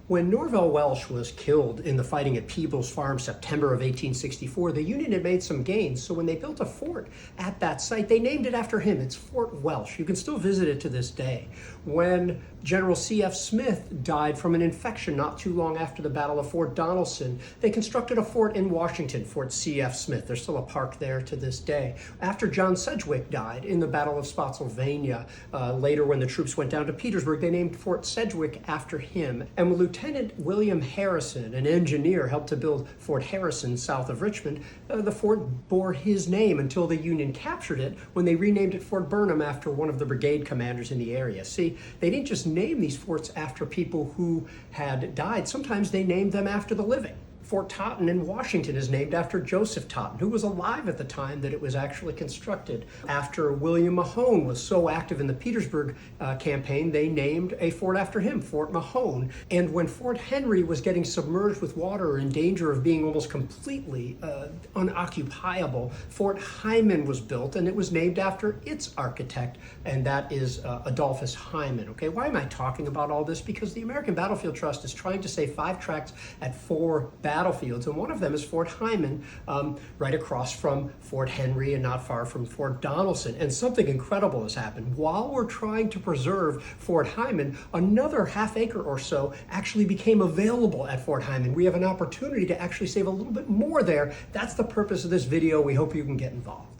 When Norvell Welsh was killed in the fighting at Peebles Farm, September of 1864, the Union had made some gains. So when they built a fort at that site, they named it after him. It's Fort Welsh. You can still visit it to this day. When General C.F. Smith died from an infection not too long after the Battle of Fort Donelson, they constructed a fort in Washington, Fort C.F. Smith. There's still a park there to this day. After John Sedgwick died in the Battle of Spotsylvania, later when the troops went down to Petersburg, they named Fort Sedgwick after him. And when Lieutenant William Harrison, an engineer, helped to build Fort Harrison south of Richmond, the fort bore his name until the Union captured it when they renamed it Fort Burnham after one of the brigade commanders in the area. See, they didn't just name these forts after people who had died. Sometimes they named them after the living. Fort Totten in Washington is named after Joseph Totten, who was alive at the time that it was actually constructed. After William Mahone was so active in the Petersburg campaign, they named a fort after him, Fort Mahone. And when Fort Henry was getting submerged with water or in danger of being almost completely unoccupiable, Fort Hyman was built, and it was named after its architect, and that is Adolphus Hyman. Okay, why am I talking about all this? Because the American Battlefield Trust is trying to save 5 tracts at 4 battlefields, and one of them is Fort Hyman, right across from Fort Henry and not far from Fort Donelson. And something incredible has happened. While we're trying to preserve Fort Hyman, another half acre or so actually became available at Fort Hyman. We have an opportunity to actually save a little bit more there. That's the purpose of this video. We hope you can get involved.